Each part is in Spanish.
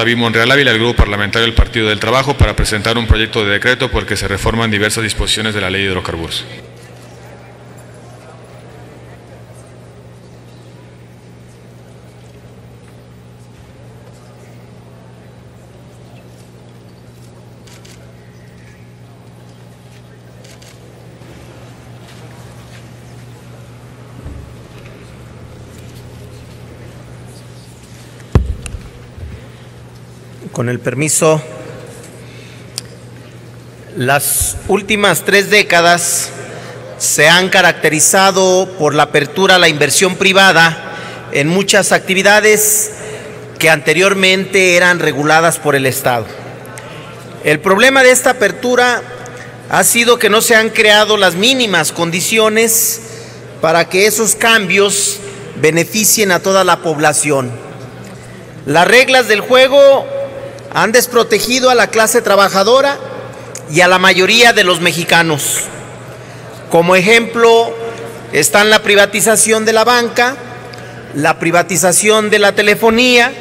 David Monreal Ávila, del Grupo Parlamentario del Partido del Trabajo, para presentar un proyecto de decreto por el que se reforman diversas disposiciones de la Ley de Hidrocarburos. Con el permiso, las últimas 3 décadas se han caracterizado por la apertura a la inversión privada en muchas actividades que anteriormente eran reguladas por el Estado. El problema de esta apertura ha sido que no se han creado las mínimas condiciones para que esos cambios beneficien a toda la población. Las reglas del juego han desprotegido a la clase trabajadora y a la mayoría de los mexicanos. Como ejemplo están la privatización de la banca, la privatización de la telefonía,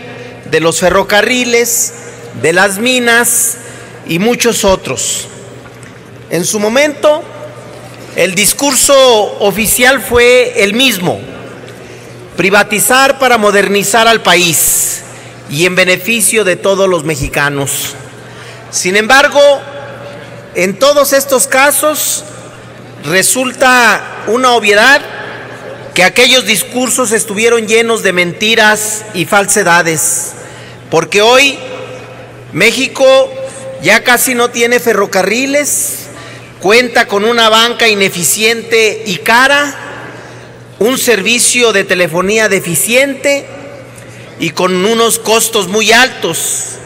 de los ferrocarriles, de las minas y muchos otros. En su momento, el discurso oficial fue el mismo: privatizar para modernizar al país y en beneficio de todos los mexicanos. Sin embargo, en todos estos casos resulta una obviedad que aquellos discursos estuvieron llenos de mentiras y falsedades, porque hoy México ya casi no tiene ferrocarriles, cuenta con una banca ineficiente y cara, un servicio de telefonía deficiente y con unos costos muy altos,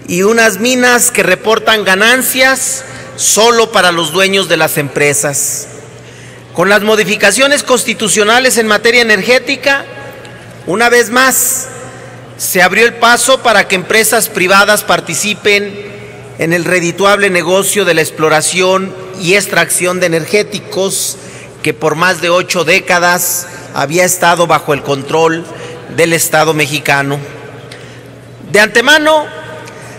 y unas minas que reportan ganancias solo para los dueños de las empresas. Con las modificaciones constitucionales en materia energética, una vez más, se abrió el paso para que empresas privadas participen en el redituable negocio de la exploración y extracción de energéticos que por más de 8 décadas había estado bajo el control del Estado mexicano. De antemano,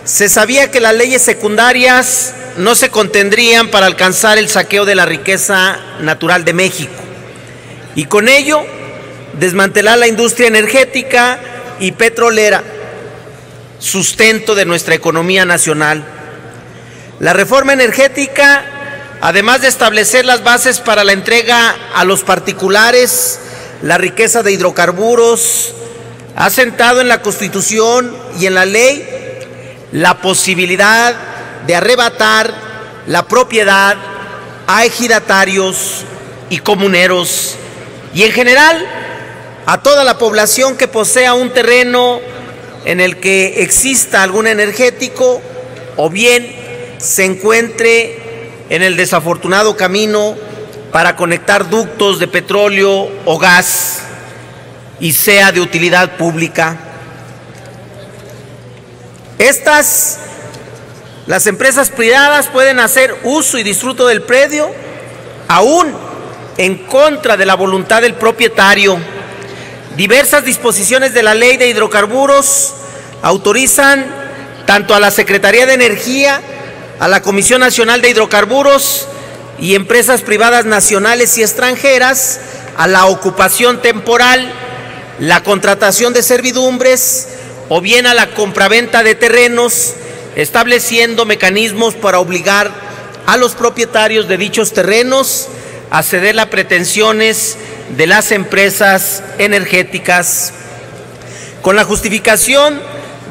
se sabía que las leyes secundarias no se contendrían para alcanzar el saqueo de la riqueza natural de México y con ello desmantelar la industria energética y petrolera, sustento de nuestra economía nacional. La reforma energética, además de establecer las bases para la entrega a los particulares la riqueza de hidrocarburos, ha sentado en la Constitución y en la ley la posibilidad de arrebatar la propiedad a ejidatarios y comuneros y en general a toda la población que posea un terreno en el que exista algún energético o bien se encuentre en el desafortunado camino para conectar ductos de petróleo o gas y sea de utilidad pública. Las empresas privadas pueden hacer uso y disfruto del predio, aún en contra de la voluntad del propietario. Diversas disposiciones de la Ley de Hidrocarburos autorizan tanto a la Secretaría de Energía, a la Comisión Nacional de Hidrocarburos y empresas privadas nacionales y extranjeras a la ocupación temporal, la contratación de servidumbres o bien a la compraventa de terrenos, estableciendo mecanismos para obligar a los propietarios de dichos terrenos a ceder las pretensiones de las empresas energéticas, con la justificación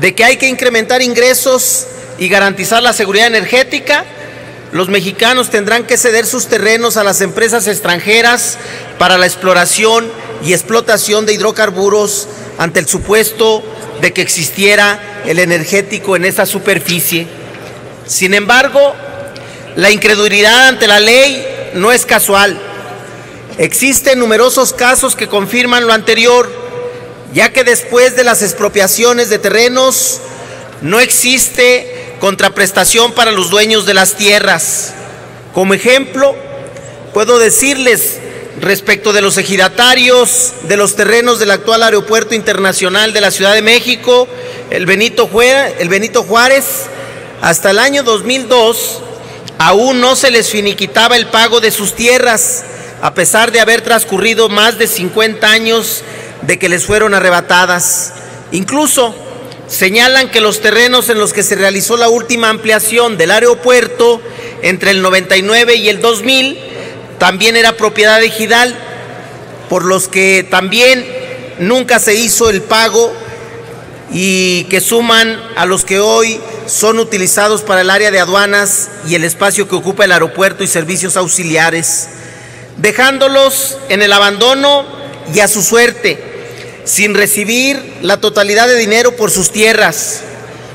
de que hay que incrementar ingresos y garantizar la seguridad energética. Los mexicanos tendrán que ceder sus terrenos a las empresas extranjeras para la exploración y explotación de hidrocarburos ante el supuesto de que existiera el energético en esa superficie. Sin embargo, la incredulidad ante la ley no es casual. Existen numerosos casos que confirman lo anterior, ya que después de las expropiaciones de terrenos no existe contraprestación para los dueños de las tierras. Como ejemplo, puedo decirles respecto de los ejidatarios de los terrenos del actual Aeropuerto Internacional de la Ciudad de México, el Benito Juárez, hasta el año 2002 aún no se les finiquitaba el pago de sus tierras, a pesar de haber transcurrido más de 50 años de que les fueron arrebatadas. Incluso señalan que los terrenos en los que se realizó la última ampliación del aeropuerto entre el 99 y el 2000 también era propiedad ejidal, por los que también nunca se hizo el pago y que suman a los que hoy son utilizados para el área de aduanas y el espacio que ocupa el aeropuerto y servicios auxiliares, dejándolos en el abandono y a su suerte, sin recibir la totalidad de dinero por sus tierras.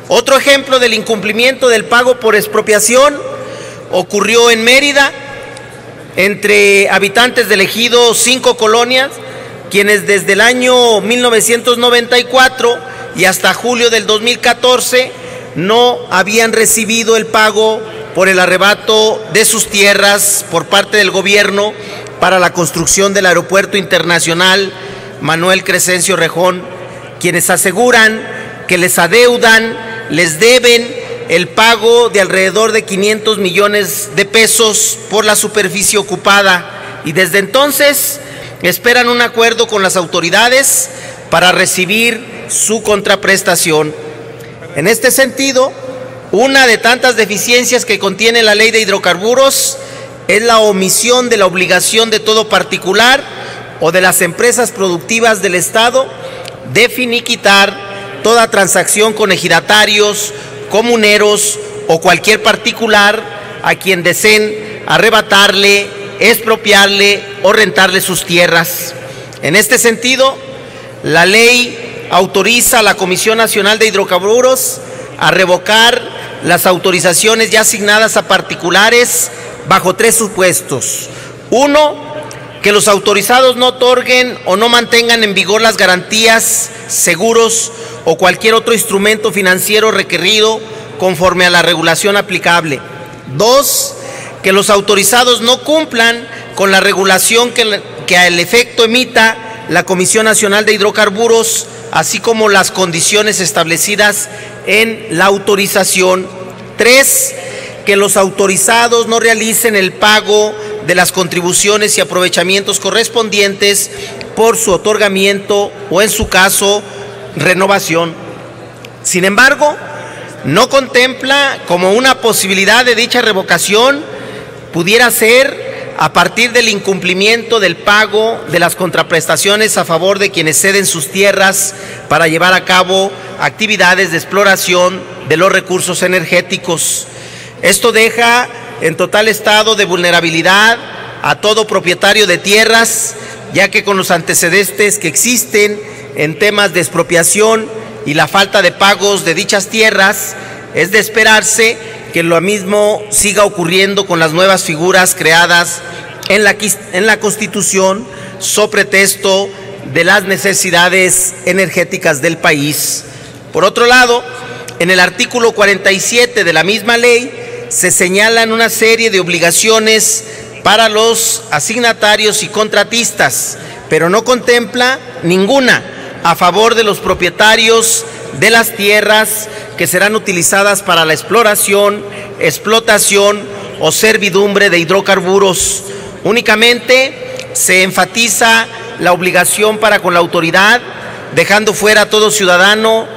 Otro ejemplo del incumplimiento del pago por expropiación ocurrió en Mérida, entre habitantes del ejido 5 colonias, quienes desde el año 1994 y hasta julio del 2014 no habían recibido el pago por el arrebato de sus tierras por parte del gobierno para la construcción del Aeropuerto Internacional Manuel Crescencio Rejón, quienes aseguran que les adeudan, les deben el pago de alrededor de 500 millones de pesos por la superficie ocupada, y desde entonces esperan un acuerdo con las autoridades para recibir su contraprestación. En este sentido, una de tantas deficiencias que contiene la Ley de Hidrocarburos es la omisión de la obligación de todo particular o de las empresas productivas del Estado de finiquitar toda transacción con ejidatarios, comuneros o cualquier particular a quien deseen arrebatarle, expropiarle o rentarle sus tierras. En este sentido, la ley autoriza a la Comisión Nacional de Hidrocarburos a revocar las autorizaciones ya asignadas a particulares bajo 3 supuestos. 1, que los autorizados no otorguen o no mantengan en vigor las garantías, seguros o cualquier otro instrumento financiero requerido conforme a la regulación aplicable. 2, que los autorizados no cumplan con la regulación que al efecto emita la Comisión Nacional de Hidrocarburos, así como las condiciones establecidas en la autorización. 3, que los autorizados no realicen el pago de las contribuciones y aprovechamientos correspondientes por su otorgamiento o, en su caso, renovación. Sin embargo, no contempla como una posibilidad de dicha revocación pudiera ser a partir del incumplimiento del pago de las contraprestaciones a favor de quienes ceden sus tierras para llevar a cabo actividades de exploración de los recursos energéticos. Esto deja en total estado de vulnerabilidad a todo propietario de tierras, ya que con los antecedentes que existen en temas de expropiación y la falta de pagos de dichas tierras, es de esperarse que lo mismo siga ocurriendo con las nuevas figuras creadas en la Constitución sobre pretexto de las necesidades energéticas del país. Por otro lado, en el artículo 47 de la misma ley se señalan una serie de obligaciones para los asignatarios y contratistas, pero no contempla ninguna a favor de los propietarios de las tierras que serán utilizadas para la exploración, explotación o servidumbre de hidrocarburos. Únicamente se enfatiza la obligación para con la autoridad, dejando fuera a todo ciudadano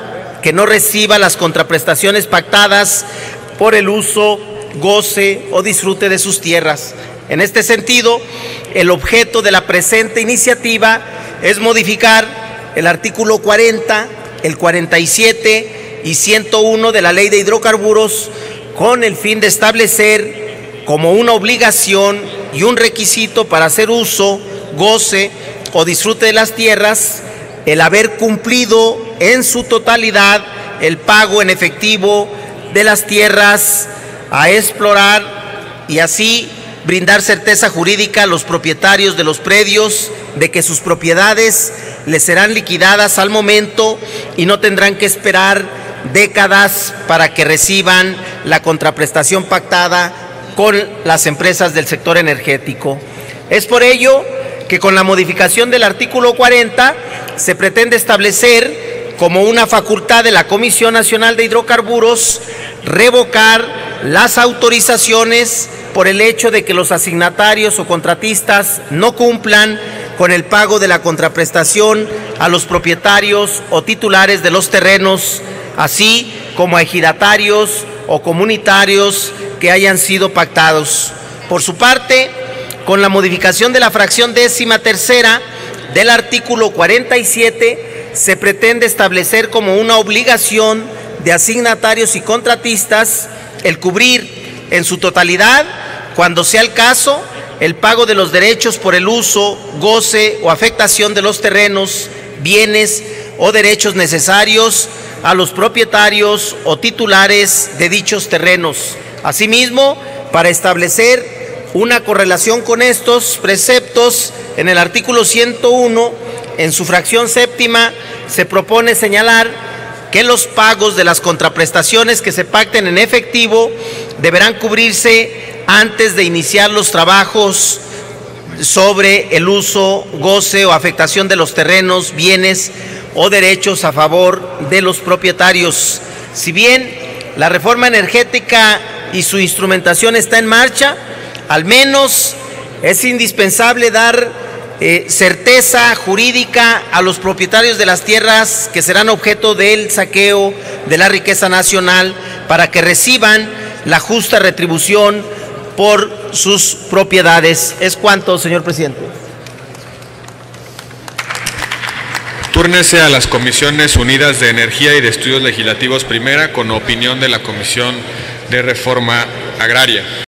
que no reciba las contraprestaciones pactadas por el uso, goce o disfrute de sus tierras. En este sentido, el objeto de la presente iniciativa es modificar el artículo 40, el 47 y 101 de la Ley de Hidrocarburos con el fin de establecer como una obligación y un requisito para hacer uso, goce o disfrute de las tierras el haber cumplido en su totalidad el pago en efectivo de las tierras a explorar y así brindar certeza jurídica a los propietarios de los predios de que sus propiedades les serán liquidadas al momento y no tendrán que esperar décadas para que reciban la contraprestación pactada con las empresas del sector energético. Es por ello que con la modificación del artículo 40 se pretende establecer como una facultad de la Comisión Nacional de Hidrocarburos revocar las autorizaciones por el hecho de que los asignatarios o contratistas no cumplan con el pago de la contraprestación a los propietarios o titulares de los terrenos, así como a ejidatarios o comunitarios que hayan sido pactados. Por su parte, con la modificación de la fracción 13ª del artículo 47, se pretende establecer como una obligación de asignatarios y contratistas el cubrir en su totalidad, cuando sea el caso, el pago de los derechos por el uso, goce o afectación de los terrenos, bienes o derechos necesarios a los propietarios o titulares de dichos terrenos. Asimismo, para establecer una correlación con estos preceptos, en el artículo 101, en su fracción 7ª, se propone señalar que los pagos de las contraprestaciones que se pacten en efectivo deberán cubrirse antes de iniciar los trabajos sobre el uso, goce o afectación de los terrenos, bienes o derechos a favor de los propietarios. Si bien la reforma energética y su instrumentación está en marcha, al menos es indispensable dar certeza jurídica a los propietarios de las tierras que serán objeto del saqueo de la riqueza nacional para que reciban la justa retribución por sus propiedades. Es cuanto, señor presidente. Túrnese a las Comisiones Unidas de Energía y de Estudios Legislativos primera, con opinión de la Comisión de Reforma Agraria.